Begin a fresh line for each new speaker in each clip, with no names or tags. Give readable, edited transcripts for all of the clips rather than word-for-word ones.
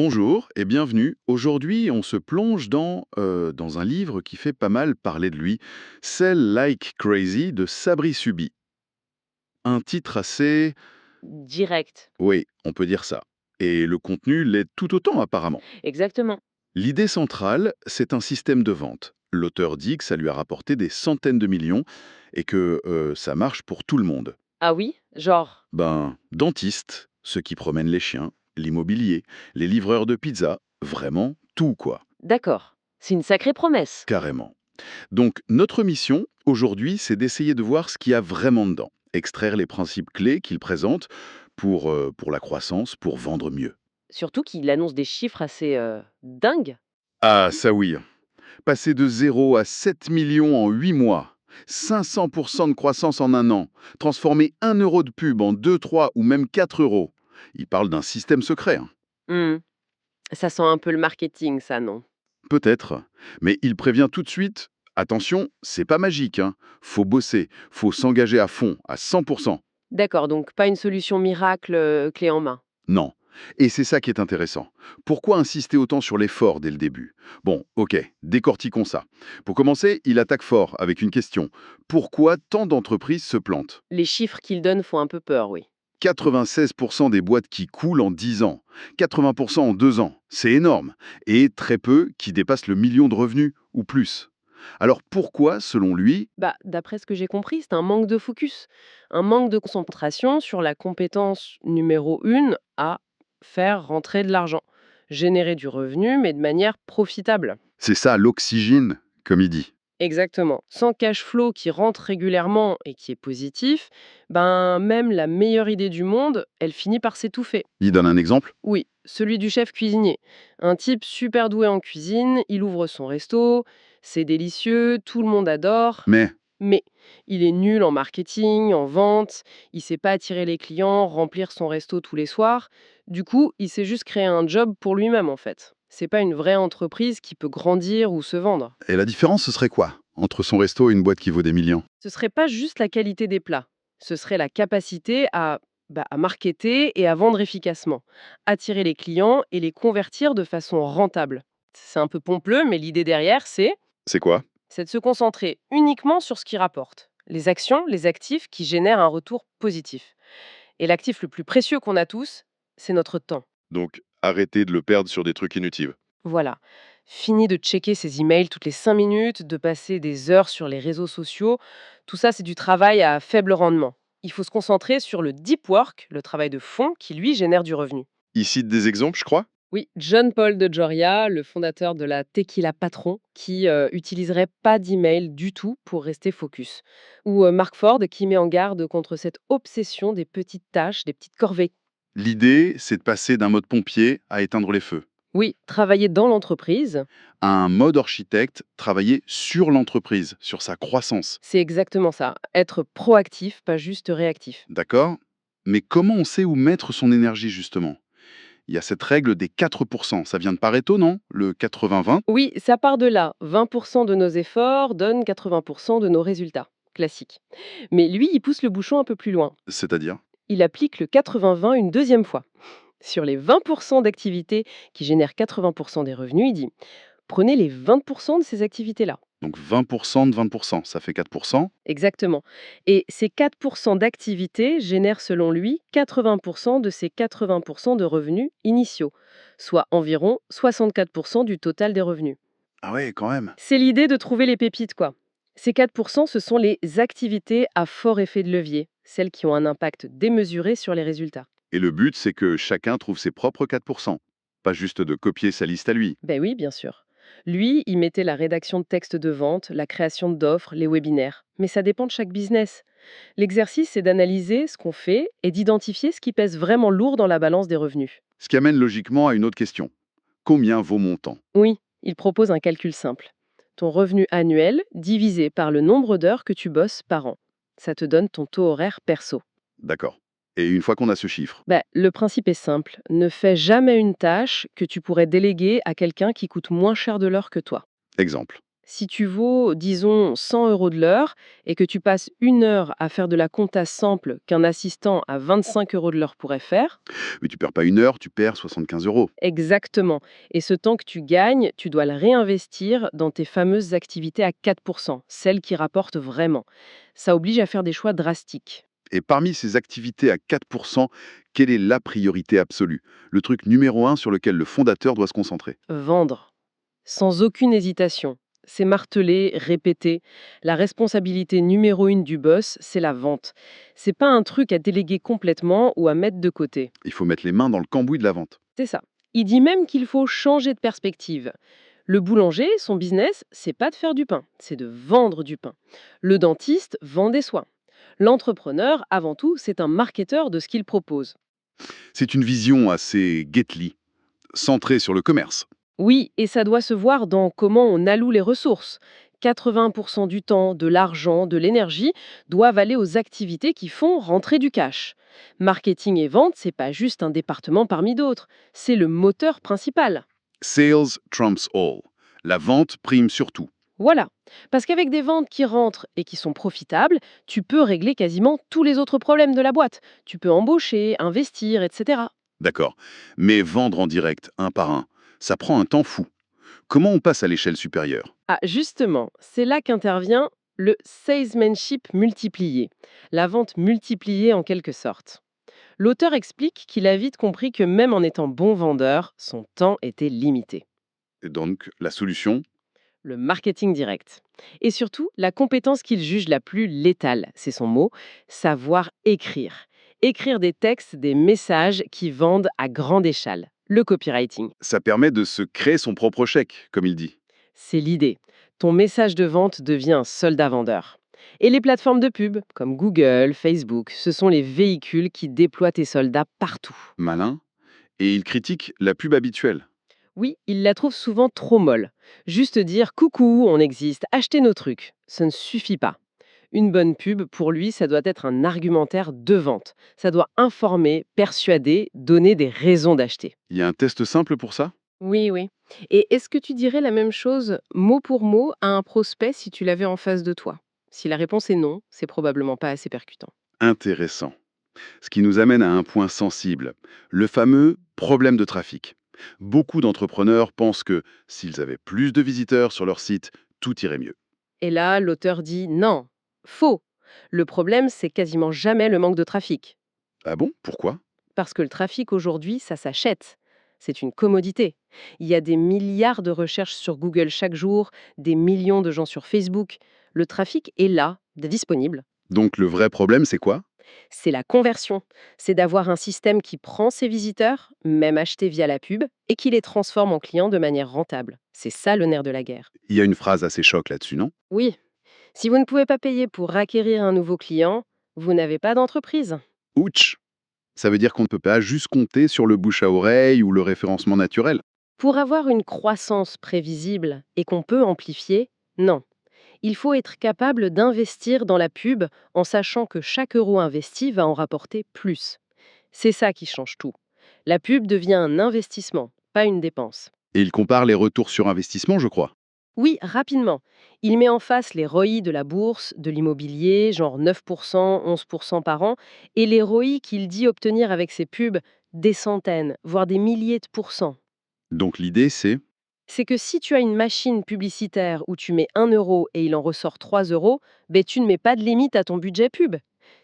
Bonjour et bienvenue. Aujourd'hui, on se plonge dans un livre qui fait pas mal parler de lui, Sell Like Crazy de Sabri Subi. Un titre assez...
Direct,
Oui, on peut dire ça. Et le contenu l'est tout autant apparemment.
exactement.
L'idée centrale, c'est un système de vente. L'auteur dit que ça lui a rapporté des centaines de millions et que ça marche pour tout le monde.
Ah oui? Genre?
Ben, dentistes, ceux qui promènent les chiens, l'immobilier, les livreurs de pizza, vraiment tout quoi,
D'accord. C'est une sacrée promesse.
carrément. Donc, notre mission, aujourd'hui, c'est d'essayer de voir ce qu'il y a vraiment dedans, extraire les principes clés qu'il présente pour la croissance, pour vendre mieux.
Surtout qu'il annonce des chiffres assez dingues.
Ah, ça oui. Passer de 0 à 7 millions en 8 mois, 500% de croissance en un an, transformer 1 euro de pub en 2, 3 ou même 4 euros. Il parle d'un système secret, hein.
Hmm, ça sent un peu le marketing, ça, non?
Peut-être, mais il prévient tout de suite, attention, c'est pas magique, hein. Faut bosser, faut s'engager à fond, à 100%.
D'accord, donc pas une solution miracle clé en main.
Non. Et c'est ça qui est intéressant. Pourquoi insister autant sur l'effort dès le début? Bon, ok, décortiquons ça. Pour commencer, il attaque fort avec une question. Pourquoi tant d'entreprises se plantent?
Les chiffres qu'il donne font un peu peur, oui.
96% des boîtes qui coulent en 10 ans, 80% en 2 ans, c'est énorme. Et très peu qui dépassent le million de revenus ou plus. Alors pourquoi, selon lui,
Bah, d'après ce que j'ai compris, c'est un manque de focus, un manque de concentration sur la compétence numéro une à faire rentrer de l'argent, générer du revenu, mais de manière profitable.
c'est ça l'oxygène, comme il dit?
Exactement. Sans cash flow qui rentre régulièrement et qui est positif, ben même la meilleure idée du monde, elle finit par s'étouffer.
Il donne un exemple?
Oui, celui du chef cuisinier. Un type super doué en cuisine, il ouvre son resto, c'est délicieux, tout le monde adore,
Mais
mais il est nul en marketing, en vente, il sait pas attirer les clients, remplir son resto tous les soirs. Du coup, il s'est juste créé un job pour lui-même en fait. C'est pas une vraie entreprise qui peut grandir ou se vendre.
et la différence, ce serait quoi entre son resto et une boîte qui vaut des millions?
Ce serait pas juste la qualité des plats, ce serait la capacité à marketer et à vendre efficacement, attirer les clients et les convertir de façon rentable. C'est un peu pompleux, mais l'idée derrière,
C'est quoi?
c'est de se concentrer uniquement sur ce qui rapporte, les actions, les actifs qui génèrent un retour positif. Et l'actif le plus précieux qu'on a tous, c'est notre temps.
Donc, arrêter de le perdre sur des trucs inutiles.
Voilà. Fini de checker ses emails toutes les 5 minutes, de passer des heures sur les réseaux sociaux. Tout ça, c'est du travail à faible rendement. Il faut se concentrer sur le deep work, le travail de fond, qui lui génère du revenu.
Il cite des exemples, je crois?
Oui, John Paul de Joria, le fondateur de la Tequila Patron, qui utiliserait pas d'email du tout pour rester focus. Ou Mark Ford, qui met en garde contre cette obsession des petites tâches, des petites corvées.
L'idée, c'est de passer d'un mode pompier à éteindre les feux.
Oui, travailler dans l'entreprise,
Un mode architecte, travailler sur l'entreprise, sur sa croissance.
c'est exactement ça. Être proactif, pas juste réactif.
D'accord? Mais comment on sait où mettre son énergie, justement? Il y a cette règle des 4%. Ça vient de Pareto, non? Le 80-20?
Oui, ça part de là. 20% de nos efforts donnent 80% de nos résultats. Classique. Mais lui, il pousse le bouchon un peu plus loin.
C'est-à-dire?
Il applique le 80-20 une deuxième fois. Sur les 20% d'activités qui génèrent 80% des revenus, il dit prenez les 20% de ces activités-là.
Donc 20% de 20%, ça fait 4%.
Exactement. Et ces 4% d'activités génèrent selon lui 80% de ces 80% de revenus initiaux, soit environ 64% du total des revenus.
Ah ouais, quand même.
C'est l'idée de trouver les pépites, quoi. Ces 4%, ce sont les activités à fort effet de levier, celles qui ont un impact démesuré sur les résultats.
Et le but, c'est que chacun trouve ses propres 4%. Pas juste de copier sa liste à lui.
Ben oui, bien sûr. Lui, il mettait la rédaction de textes de vente, la création d'offres, les webinaires. Mais ça dépend de chaque business. L'exercice, c'est d'analyser ce qu'on fait et d'identifier ce qui pèse vraiment lourd dans la balance des revenus.
Ce qui amène logiquement à une autre question. Combien vaut mon temps?
Oui, il propose un calcul simple. Ton revenu annuel divisé par le nombre d'heures que tu bosses par an. Ça te donne ton taux horaire perso.
D'accord. Et une fois qu'on a ce chiffre,
Bah, le principe est simple. Ne fais jamais une tâche que tu pourrais déléguer à quelqu'un qui coûte moins cher de l'heure que toi.
exemple.
Si tu vaux, disons, 100 € de l'heure et que tu passes 1 heure à faire de la compta simple qu'un assistant à 25 € de l'heure pourrait faire,
Mais tu perds pas 1 heure, tu perds 75 €.
exactement. Et ce temps que tu gagnes, tu dois le réinvestir dans tes fameuses activités à 4%, celles qui rapportent vraiment. Ça oblige à faire des choix drastiques.
Et parmi ces activités à 4%, quelle est la priorité absolue? Le truc numéro 1 sur lequel le fondateur doit se concentrer?
Vendre. Sans aucune hésitation. C'est martelé, répété. La responsabilité numéro 1 du boss, c'est la vente. C'est pas un truc à déléguer complètement ou à mettre de côté.
Il faut mettre les mains dans le cambouis de la vente.
C'est ça. Il dit même qu'il faut changer de perspective. Le boulanger, son business, c'est pas de faire du pain, c'est de vendre du pain. Le dentiste vend des soins. L'entrepreneur, avant tout, c'est un marketeur de ce qu'il propose.
C'est une vision assez Get Lee, centrée sur le commerce.
Oui, et ça doit se voir dans comment on alloue les ressources. 80% du temps, de l'argent, de l'énergie doivent aller aux activités qui font rentrer du cash. Marketing et vente, c'est pas juste un département parmi d'autres, c'est le moteur principal.
Sales trumps all. La vente prime surtout.
Voilà. Parce qu'avec des ventes qui rentrent et qui sont profitables, tu peux régler quasiment tous les autres problèmes de la boîte. Tu peux embaucher, investir, etc.
D'accord. Mais vendre en direct, un par un, ça prend un temps fou. Comment on passe à l'échelle supérieure?
Ah, justement, c'est là qu'intervient le salesmanship multiplié, la vente multipliée en quelque sorte. L'auteur explique qu'il a vite compris que même en étant bon vendeur, son temps était limité.
Et donc, la solution?
Le marketing direct. Et surtout, la compétence qu'il juge la plus létale, c'est son mot, savoir écrire. Écrire des textes, des messages qui vendent à grande échelle. Le copywriting.
Ça permet de se créer son propre chèque, comme il dit.
C'est l'idée. Ton message de vente devient un soldat vendeur. Et les plateformes de pub, comme Google, Facebook, ce sont les véhicules qui déploient tes soldats partout.
Malin. Et il critique la pub habituelle.
Oui, ils la trouvent souvent trop molle. Juste dire coucou, on existe, achetez nos trucs. Ça ne suffit pas. Une bonne pub, pour lui, ça doit être un argumentaire de vente. Ça doit informer, persuader, donner des raisons d'acheter.
Il y a un test simple pour ça?
Oui, oui. Et est-ce que tu dirais la même chose, mot pour mot, à un prospect si tu l'avais en face de toi? Si la réponse est non, c'est probablement pas assez percutant.
Intéressant. Ce qui nous amène à un point sensible, le fameux problème de trafic. Beaucoup d'entrepreneurs pensent que s'ils avaient plus de visiteurs sur leur site, tout irait mieux.
Et là, l'auteur dit non, faux. Le problème, c'est quasiment jamais le manque de trafic.
Ah bon? Pourquoi?
Parce que le trafic aujourd'hui, ça s'achète. C'est une commodité. Il y a des milliards de recherches sur Google chaque jour, des millions de gens sur Facebook. Le trafic est là, disponible.
Donc le vrai problème, c'est quoi?
C'est la conversion. C'est d'avoir un système qui prend ses visiteurs, même achetés via la pub, et qui les transforme en clients de manière rentable. C'est ça le nerf de la guerre.
Il y a une phrase assez choc là-dessus, non?
Oui, si vous ne pouvez pas payer pour acquérir un nouveau client, vous n'avez pas d'entreprise.
Ouch! Ça veut dire qu'on ne peut pas juste compter sur le bouche à oreille ou le référencement naturel.
Pour avoir une croissance prévisible et qu'on peut amplifier, non. Il faut être capable d'investir dans la pub en sachant que chaque euro investi va en rapporter plus. C'est ça qui change tout. La pub devient un investissement, pas une dépense.
Et il compare les retours sur investissement, je crois.
Oui, rapidement. Il met en face les ROI de la bourse, de l'immobilier, genre 9%, 11% par an, et les ROI qu'il dit obtenir avec ses pubs, des centaines, voire des milliers de pourcents.
Donc l'idée, c'est...
C'est que si tu as une machine publicitaire où tu mets 1 € et il en ressort 3 €, ben tu ne mets pas de limite à ton budget pub.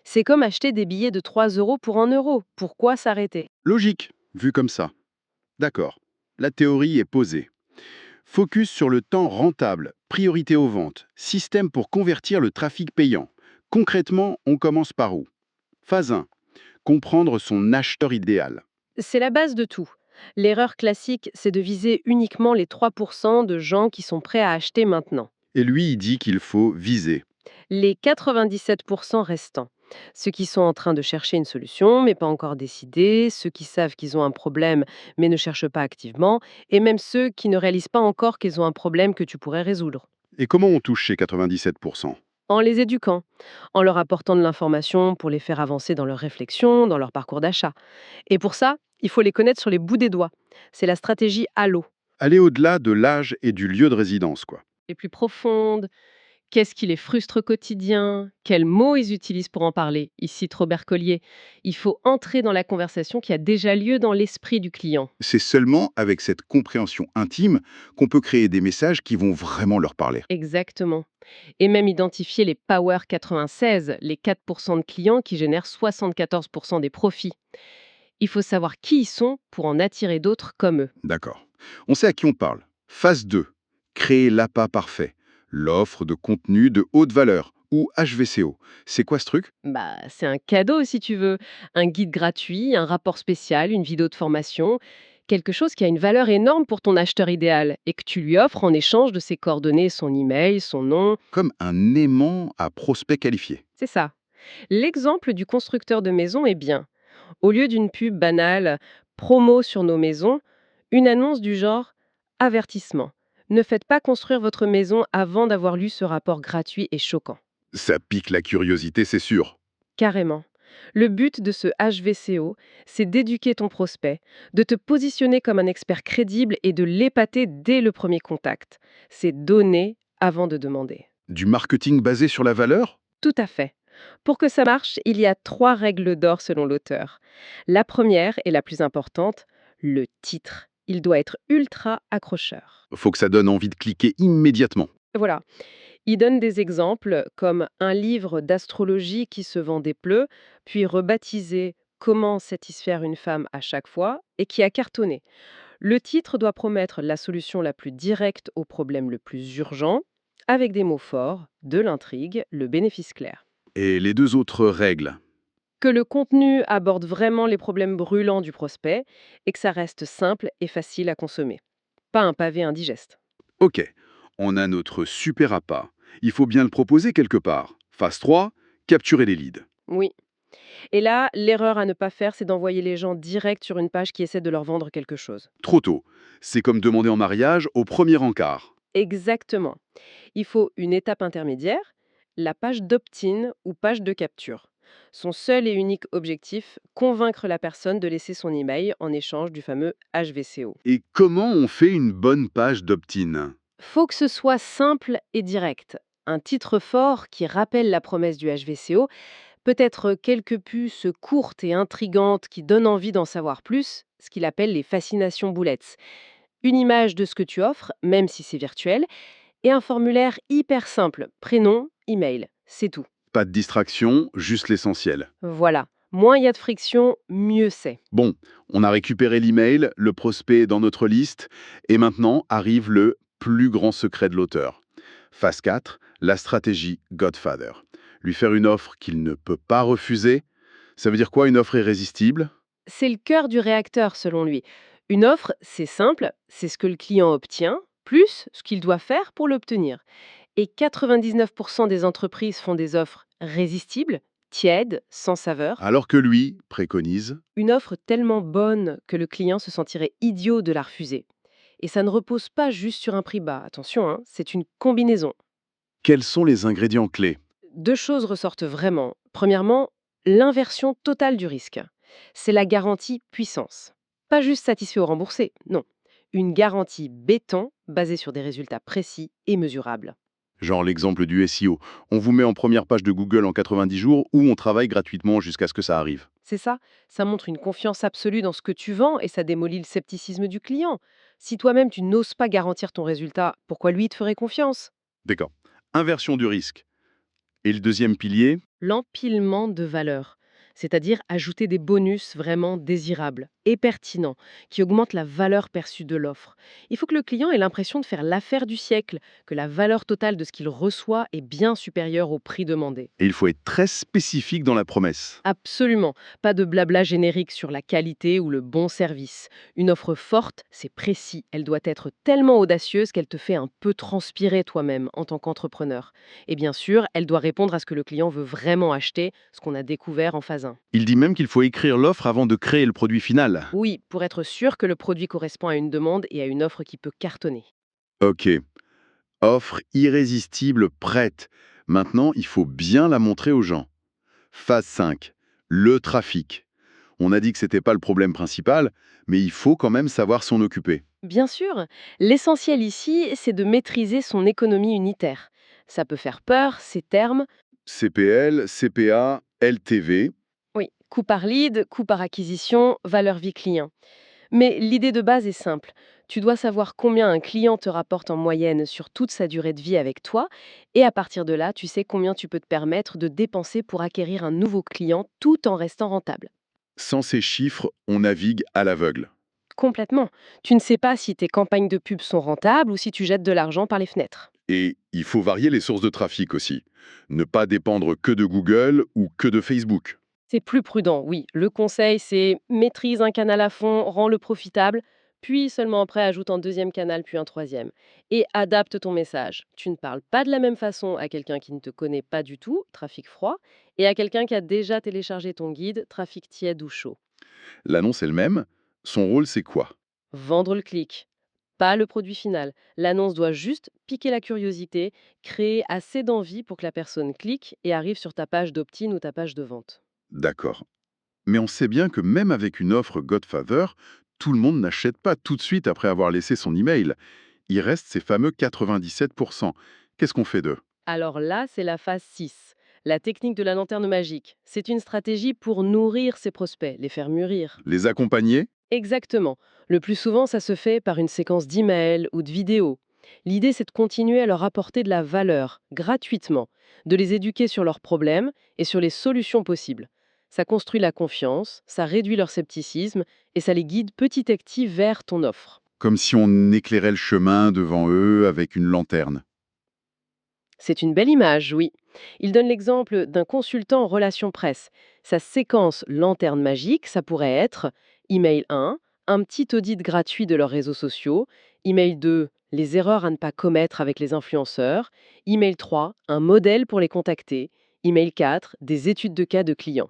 C'est comme acheter des billets de 3 € pour 1 €. Pourquoi s'arrêter?
Logique, vu comme ça. D'accord. La théorie est posée. Focus sur le temps rentable, priorité aux ventes, système pour convertir le trafic payant. Concrètement, on commence par où? Phase 1. Comprendre son acheteur idéal.
C'est la base de tout. L'erreur classique, c'est de viser uniquement les 3% de gens qui sont prêts à acheter maintenant.
Et lui, il dit qu'il faut viser.
Les 97% restants. Ceux qui sont en train de chercher une solution mais pas encore décidés, ceux qui savent qu'ils ont un problème mais ne cherchent pas activement, et même ceux qui ne réalisent pas encore qu'ils ont un problème que tu pourrais résoudre.
Et comment on touche ces 97%?
En les éduquant, en leur apportant de l'information pour les faire avancer dans leur réflexion, dans leur parcours d'achat. Et pour ça, il faut les connaître sur les bouts des doigts. C'est la stratégie Halo.
Aller au-delà de l'âge et du lieu de résidence, quoi.
les plus profondes? Qu'est-ce qui les frustre au quotidien? Quels mots ils utilisent pour en parler? Ils citent Robert Collier. Il faut entrer dans la conversation qui a déjà lieu dans l'esprit du client.
C'est seulement avec cette compréhension intime qu'on peut créer des messages qui vont vraiment leur parler.
Exactement. Et même identifier les Power 96, les 4% de clients qui génèrent 74% des profits. Il faut savoir qui ils sont pour en attirer d'autres comme eux.
D'accord. On sait à qui on parle. Phase 2. Créer l'appât parfait. L'offre de contenu de haute valeur, ou HVCO. C'est quoi ce truc?
Bah, c'est un cadeau si tu veux. Un guide gratuit, un rapport spécial, une vidéo de formation. Quelque chose qui a une valeur énorme pour ton acheteur idéal et que tu lui offres en échange de ses coordonnées, son email, son nom.
Comme un aimant à prospect qualifié.
C'est ça. L'exemple du constructeur de maison est bien. Au lieu d'une pub banale, promo sur nos maisons, une annonce du genre avertissement. Ne faites pas construire votre maison avant d'avoir lu ce rapport gratuit et choquant.
Ça pique la curiosité, c'est sûr.
Carrément. Le but de ce HVCO, c'est d'éduquer ton prospect, de te positionner comme un expert crédible et de l'épater dès le premier contact. C'est donner avant de demander.
Du marketing basé sur la valeur?
Tout à fait. Pour que ça marche, il y a 3 règles d'or selon l'auteur. La première et la plus importante, le titre. Il doit être ultra accrocheur.
Faut que ça donne envie de cliquer immédiatement.
Voilà. Il donne des exemples comme un livre d'astrologie qui se vend des pleux, puis rebaptisé Comment satisfaire une femme à chaque fois et qui a cartonné. Le titre doit promettre la solution la plus directe au problème le plus urgent, avec des mots forts, de l'intrigue, le bénéfice clair.
Et les deux autres règles?
Que le contenu aborde vraiment les problèmes brûlants du prospect et que ça reste simple et facile à consommer. Pas un pavé indigeste.
Ok, on a notre super appât. Il faut bien le proposer quelque part. Phase 3, capturer les leads.
Oui. Et là, l'erreur à ne pas faire, c'est d'envoyer les gens direct sur une page qui essaie de leur vendre quelque chose.
Trop tôt. C'est comme demander en mariage au premier encart.
Exactement. Il faut une étape intermédiaire, la page d'opt-in ou page de capture. Son seul et unique objectif, convaincre la personne de laisser son email en échange du fameux HVCO.
Et comment on fait une bonne page d'opt-in?
Faut que ce soit simple et direct. Un titre fort qui rappelle la promesse du HVCO, peut-être quelques puces courtes et intrigantes qui donnent envie d'en savoir plus, ce qu'il appelle les fascinations boulettes. Une image de ce que tu offres, même si c'est virtuel, et un formulaire hyper simple, prénom, email, c'est tout.
Pas de distraction, juste l'essentiel.
Voilà. Moins il y a de friction, mieux c'est.
Bon, on a récupéré l'email, le prospect est dans notre liste, et maintenant arrive le plus grand secret de l'auteur. Phase 4, la stratégie Godfather. Lui faire une offre qu'il ne peut pas refuser. Ça veut dire quoi, une offre irrésistible?
C'est le cœur du réacteur, selon lui. Une offre, c'est simple, c'est ce que le client obtient, plus ce qu'il doit faire pour l'obtenir. Et 99% des entreprises font des offres résistibles, tièdes, sans saveur.
Alors que lui préconise.
Une offre tellement bonne que le client se sentirait idiot de la refuser. Et ça ne repose pas juste sur un prix bas, attention, hein, c'est une combinaison.
Quels sont les ingrédients clés?
2 choses ressortent vraiment. Premièrement, l'inversion totale du risque. C'est la garantie puissance. Pas juste satisfait ou remboursé, non. Une garantie béton basée sur des résultats précis et mesurables.
Genre l'exemple du SEO. On vous met en première page de Google en 90 jours ou on travaille gratuitement jusqu'à ce que ça arrive.
C'est ça, ça montre une confiance absolue dans ce que tu vends et ça démolit le scepticisme du client. Si toi-même tu n'oses pas garantir ton résultat, pourquoi lui te ferait confiance?
D'accord. Inversion du risque. Et le deuxième pilier?
L'empilement de valeurs, c'est-à-dire ajouter des bonus vraiment désirables et pertinents, qui augmentent la valeur perçue de l'offre. Il faut que le client ait l'impression de faire l'affaire du siècle, que la valeur totale de ce qu'il reçoit est bien supérieure au prix demandé.
Et il faut être très spécifique dans la promesse.
Absolument, pas de blabla générique sur la qualité ou le bon service. Une offre forte, c'est précis, elle doit être tellement audacieuse qu'elle te fait un peu transpirer toi-même en tant qu'entrepreneur. Et bien sûr, elle doit répondre à ce que le client veut vraiment acheter, ce qu'on a découvert en phase 1.
Il dit même qu'il faut écrire l'offre avant de créer le produit final.
Oui, pour être sûr que le produit correspond à une demande et à une offre qui peut cartonner.
Ok. Offre irrésistible prête. Maintenant, il faut bien la montrer aux gens. Phase 5. Le trafic. On a dit que c'était pas le problème principal, mais il faut quand même savoir s'en occuper.
Bien sûr, l'essentiel ici, c'est de maîtriser son économie unitaire. Ça peut faire peur, ces termes.
CPL, CPA, LTV.
Oui, coût par lead, coût par acquisition, valeur vie client. Mais l'idée de base est simple. Tu dois savoir combien un client te rapporte en moyenne sur toute sa durée de vie avec toi, et à partir de là, tu sais combien tu peux te permettre de dépenser pour acquérir un nouveau client tout en restant rentable.
Sans ces chiffres, on navigue à l'aveugle.
Complètement. Tu ne sais pas si tes campagnes de pub sont rentables ou si tu jettes de l'argent par les fenêtres.
Et il faut varier les sources de trafic aussi. Ne pas dépendre que de Google ou que de Facebook.
C'est plus prudent, oui. Le conseil, c'est maîtrise un canal à fond, rends-le profitable, puis seulement après ajoute un deuxième canal, puis un troisième. Et adapte ton message. Tu ne parles pas de la même façon à quelqu'un qui ne te connaît pas du tout, trafic froid, et à quelqu'un qui a déjà téléchargé ton guide, trafic tiède ou chaud.
L'annonce est le même. Son rôle, c'est quoi?
Vendre le clic, pas le produit final. L'annonce doit juste piquer la curiosité, créer assez d'envie pour que la personne clique et arrive sur ta page d'opt-in ou ta page de vente.
D'accord. Mais on sait bien que même avec une offre Godfather, tout le monde n'achète pas tout de suite après avoir laissé son email. Il reste ces fameux 97%. Qu'est-ce qu'on fait d'eux?
Alors là, c'est la phase 6, la technique de la lanterne magique. C'est une stratégie pour nourrir ses prospects, les faire mûrir.
Les accompagner?
Exactement. Le plus souvent, ça se fait par une séquence d'emails ou de vidéos. L'idée, c'est de continuer à leur apporter de la valeur, gratuitement, de les éduquer sur leurs problèmes et sur les solutions possibles. Ça construit la confiance, ça réduit leur scepticisme et ça les guide petit à petit vers ton offre.
Comme si on éclairait le chemin devant eux avec une lanterne.
C'est une belle image, oui. Il donne l'exemple d'un consultant en relations presse. Sa séquence lanterne magique, ça pourrait être email 1, un petit audit gratuit de leurs réseaux sociaux, email 2, les erreurs à ne pas commettre avec les influenceurs, email 3, un modèle pour les contacter, email 4, des études de cas de clients.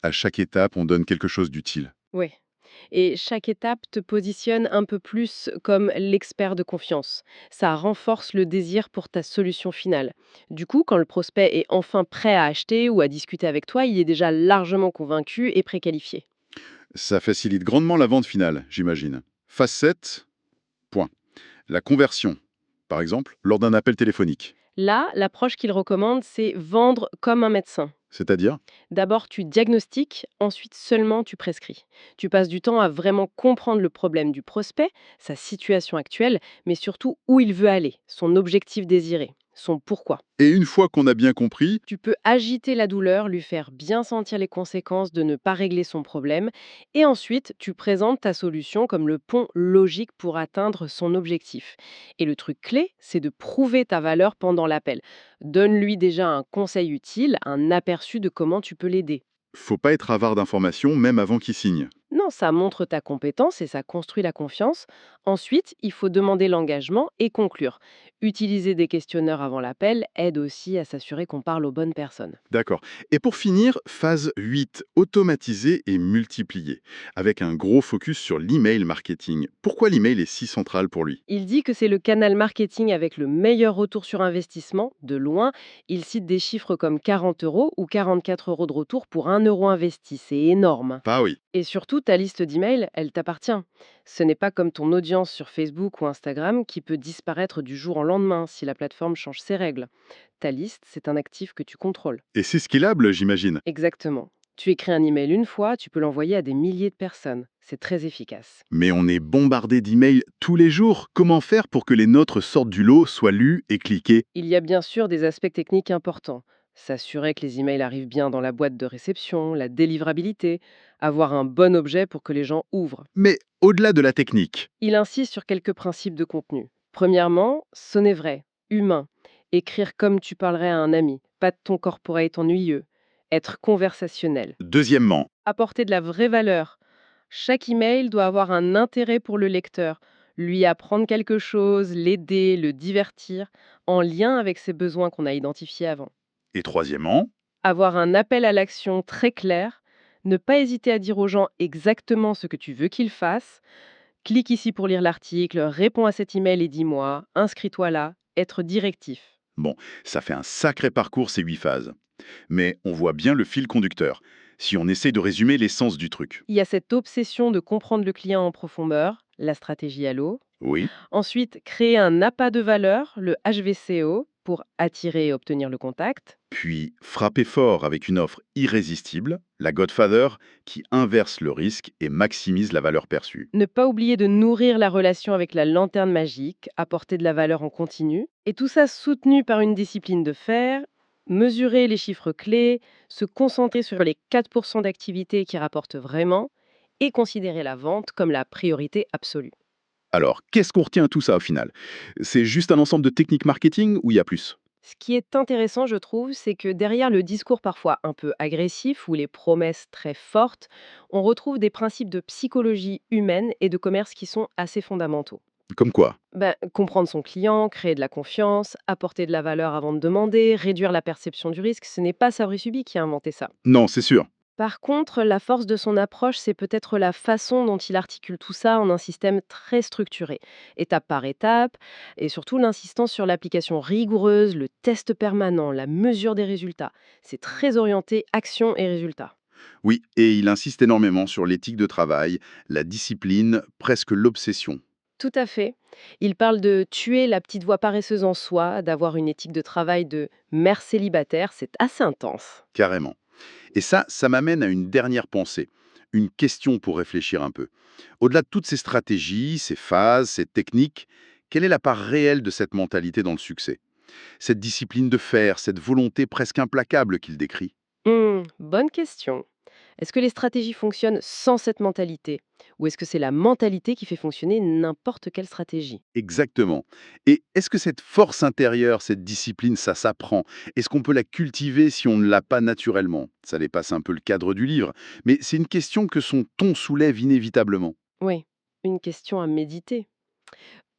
À chaque étape, on donne quelque chose d'utile.
Oui. Et chaque étape te positionne un peu plus comme l'expert de confiance. Ça renforce le désir pour ta solution finale. Du coup, quand le prospect est enfin prêt à acheter ou à discuter avec toi, il est déjà largement convaincu et préqualifié.
Ça facilite grandement la vente finale, j'imagine. Phase 7, point. La conversion, par exemple, lors d'un appel téléphonique.
Là, l'approche qu'il recommande, c'est vendre comme un médecin.
C'est-à-dire?
D'abord, tu diagnostiques, ensuite seulement tu prescris. Tu passes du temps à vraiment comprendre le problème du prospect, sa situation actuelle, mais surtout où il veut aller, son objectif désiré, son pourquoi.
Et une fois qu'on a bien compris,
Tu peux agiter la douleur, lui faire bien sentir les conséquences de ne pas régler son problème, et ensuite tu présentes ta solution comme le pont logique pour atteindre son objectif. Et le truc clé, c'est de prouver ta valeur pendant l'appel. Donne-lui déjà un conseil utile, un aperçu de comment tu peux l'aider.
faut pas être avare d'informations même avant qu'il signe.
Non, ça montre ta compétence et ça construit la confiance. Ensuite, il faut demander l'engagement et conclure. Utiliser des questionneurs avant l'appel aide aussi à s'assurer qu'on parle aux bonnes personnes.
D'accord. Et pour finir, phase 8, automatiser et multiplier, avec un gros focus sur l'email marketing. Pourquoi l'email est si central pour lui?
Il dit que c'est le canal marketing avec le meilleur retour sur investissement, de loin. Il cite des chiffres comme 40 euros ou 44 euros de retour pour 1 euro investi. C'est énorme.
Bah oui.
Et surtout, ta liste d'emails, elle t'appartient. Ce n'est pas comme ton audience sur Facebook ou Instagram qui peut disparaître du jour au lendemain si la plateforme change ses règles. Ta liste, c'est un actif que tu contrôles.
Et c'est scalable, j'imagine.
Exactement. Tu écris un email une fois, tu peux l'envoyer à des milliers de personnes. C'est très efficace.
Mais on est bombardé d'emails tous les jours. Comment faire pour que les nôtres sortent du lot, soient lus et cliqués?
Il y a bien sûr des aspects techniques importants. S'assurer que les emails arrivent bien dans la boîte de réception, la délivrabilité, avoir un bon objet pour que les gens ouvrent.
Mais au-delà de la technique,
Il insiste sur quelques principes de contenu. Premièrement, sonner vrai, humain. Écrire comme tu parlerais à un ami, pas de ton corporate ennuyeux. Être conversationnel.
deuxièmement,
Apporter de la vraie valeur. Chaque email doit avoir un intérêt pour le lecteur, lui apprendre quelque chose, l'aider, le divertir, en lien avec ses besoins qu'on a identifiés avant.
et troisièmement,
Avoir un appel à l'action très clair, ne pas hésiter à dire aux gens exactement ce que tu veux qu'ils fassent. Clique ici pour lire l'article, réponds à cet email et dis-moi, inscris-toi là, être directif.
bon, ça fait un sacré parcours ces 8 phases. Mais on voit bien le fil conducteur. si on essaie de résumer l'essence du truc.
Il y a cette obsession de comprendre le client en profondeur, la stratégie Halo.
Oui.
Ensuite, créer un appât de valeur, le HVCO, pour attirer et obtenir le contact.
Puis frapper fort avec une offre irrésistible, la Godfather, qui inverse le risque et maximise la valeur perçue.
Ne pas oublier de nourrir la relation avec la lanterne magique, apporter de la valeur en continu. Et tout ça soutenu par une discipline de fer, mesurer les chiffres clés, se concentrer sur les 4% d'activités qui rapportent vraiment et considérer la vente comme la priorité absolue.
Alors, qu'est-ce qu'on retient de tout ça au final? C'est juste un ensemble de techniques marketing ou il y a plus?
Ce qui est intéressant, je trouve, c'est que derrière le discours parfois un peu agressif ou les promesses très fortes, on retrouve des principes de psychologie humaine et de commerce qui sont assez fondamentaux.
Comme quoi?
Ben, comprendre son client, créer de la confiance, apporter de la valeur avant de demander, réduire la perception du risque, ce n'est pas Sabri Subi qui a inventé ça.
Non, c'est sûr.
Par contre, la force de son approche, c'est peut-être la façon dont il articule tout ça en un système très structuré, étape par étape, et surtout l'insistance sur l'application rigoureuse, le test permanent, la mesure des résultats. C'est très orienté action et résultat.
Oui, et il insiste énormément sur l'éthique de travail, la discipline, presque l'obsession,
Tout à fait. Il parle de tuer la petite voix paresseuse en soi, d'avoir une éthique de travail de mère célibataire, c'est assez intense.
carrément. Et ça m'amène à une dernière pensée, une question pour réfléchir un peu. Au-delà de toutes ces stratégies, ces phases, ces techniques, quelle est la part réelle de cette mentalité dans le succès? Cette discipline de fer, cette volonté presque implacable qu'il décrit?
Bonne question. Est-ce que les stratégies fonctionnent sans cette mentalité? Ou est-ce que c'est la mentalité qui fait fonctionner n'importe quelle stratégie?
Exactement. Et est-ce que cette force intérieure, cette discipline, ça s'apprend? Est-ce qu'on peut la cultiver si on ne l'a pas naturellement? Ça dépasse un peu le cadre du livre, mais c'est une question que son ton soulève inévitablement.
Oui, une question à méditer.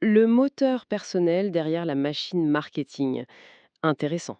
Le moteur personnel derrière la machine marketing. Intéressant.